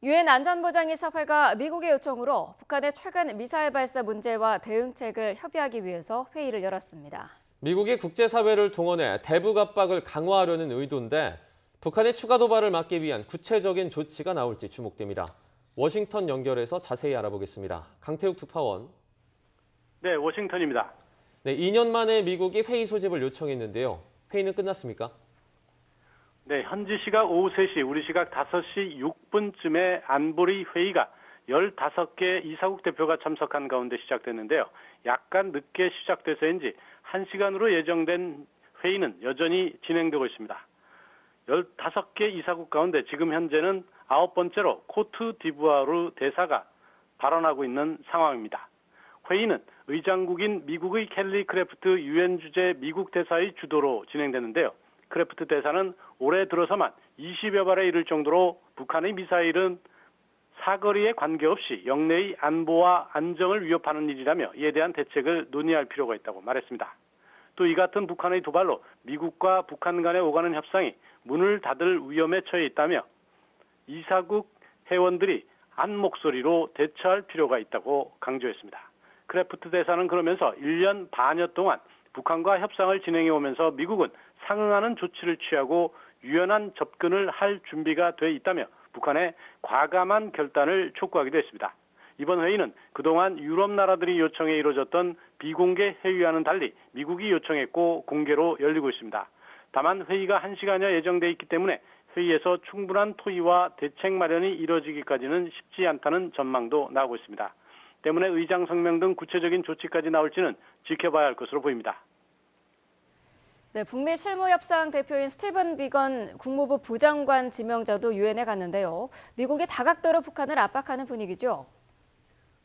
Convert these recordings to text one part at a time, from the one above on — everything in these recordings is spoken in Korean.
유엔 안전보장이사회가 미국의 요청으로 북한의 최근 미사일 발사 문제와 대응책을 협의하기 위해서 회의를 열었습니다. 미국이 국제사회를 동원해 대북 압박을 강화하려는 의도인데 북한의 추가 도발을 막기 위한 구체적인 조치가 나올지 주목됩니다. 워싱턴 연결해서 자세히 알아보겠습니다. 강태욱 특파원. 네, 워싱턴입니다. 네, 2년 만에 미국이 회의 소집을 요청했는데요. 회의는 끝났습니까? 네, 현지 시각 오후 3시, 우리 시각 5시 6분쯤에 안보리 회의가 15개 이사국 대표가 참석한 가운데 시작됐는데요. 약간 늦게 시작돼서인지 1시간으로 예정된 회의는 여전히 진행되고 있습니다. 15개 이사국 가운데 지금 현재는 9번째로 코트 디부아르 대사가 발언하고 있는 상황입니다. 회의는 의장국인 미국의 켈리 크래프트 유엔 주재 미국 대사의 주도로 진행되는데요. 크래프트 대사는 올해 들어서만 20여 발에 이를 정도로 북한의 미사일은 사거리에 관계없이 영내의 안보와 안정을 위협하는 일이라며 이에 대한 대책을 논의할 필요가 있다고 말했습니다. 또 이 같은 북한의 도발로 미국과 북한 간에 오가는 협상이 문을 닫을 위험에 처해 있다며 이사국 회원들이 한 목소리로 대처할 필요가 있다고 강조했습니다. 크래프트 대사는 그러면서 1년 반여 동안 북한과 협상을 진행해 오면서 미국은 상응하는 조치를 취하고 유연한 접근을 할 준비가 돼 있다며 북한의 과감한 결단을 촉구하기도 했습니다. 이번 회의는 그동안 유럽 나라들이 요청해 이루어졌던 비공개 회의와는 달리 미국이 요청했고 공개로 열리고 있습니다. 다만 회의가 1시간여 예정돼 있기 때문에 회의에서 충분한 토의와 대책 마련이 이뤄지기까지는 쉽지 않다는 전망도 나오고 있습니다. 때문에 의장 성명 등 구체적인 조치까지 나올지는 지켜봐야 할 것으로 보입니다. 네, 북미 실무협상 대표인 스티븐 비건 국무부 부장관 지명자도 유엔에 갔는데요. 미국이 다각도로 북한을 압박하는 분위기죠.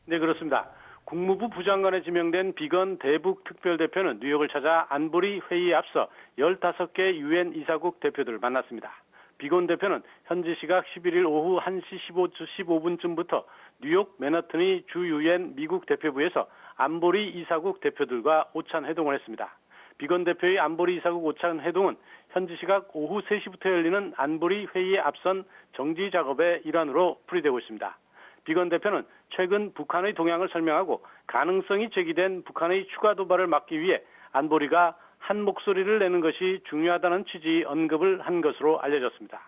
네, 그렇습니다. 국무부 부장관에 지명된 비건 대북 특별대표는 뉴욕을 찾아 안보리 회의에 앞서 15개 유엔 이사국 대표들을 만났습니다. 비건 대표는 현지 시각 11일 오후 1시 15분쯤부터 뉴욕 맨하튼의 주 유엔 미국 대표부에서 안보리 이사국 대표들과 오찬 회동을 했습니다. 비건 대표의 안보리 이사국 오찬 회동은 현지 시각 오후 3시부터 열리는 안보리 회의에 앞선 정지 작업의 일환으로 풀이되고 있습니다. 비건 대표는 최근 북한의 동향을 설명하고 가능성이 제기된 북한의 추가 도발을 막기 위해 안보리가 한 목소리를 내는 것이 중요하다는 취지의 언급을 한 것으로 알려졌습니다.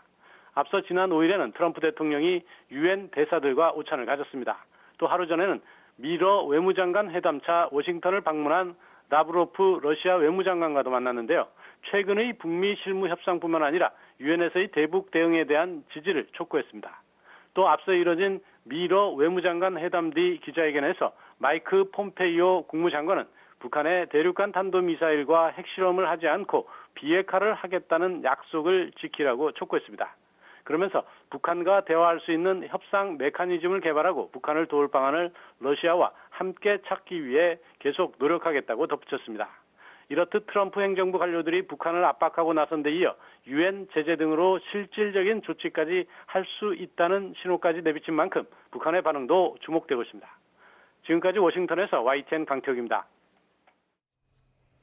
앞서 지난 5일에는 트럼프 대통령이 유엔 대사들과 오찬을 가졌습니다. 또 하루 전에는 미러 외무장관 회담차 워싱턴을 방문한 라브로프 러시아 외무장관과도 만났는데요. 최근의 북미 실무 협상뿐만 아니라 유엔에서의 대북 대응에 대한 지지를 촉구했습니다. 또 앞서 이뤄진 미러 외무장관 회담 뒤 기자회견에서 마이크 폼페이오 국무장관은 북한의 대륙간 탄도미사일과 핵실험을 하지 않고 비핵화를 하겠다는 약속을 지키라고 촉구했습니다. 그러면서 북한과 대화할 수 있는 협상 메커니즘을 개발하고 북한을 도울 방안을 러시아와 함께 찾기 위해 계속 노력하겠다고 덧붙였습니다. 이렇듯 트럼프 행정부 관료들이 북한을 압박하고 나선 데 이어 유엔 제재 등으로 실질적인 조치까지 할 수 있다는 신호까지 내비친 만큼 북한의 반응도 주목되고 있습니다. 지금까지 워싱턴에서 YTN 강태욱입니다.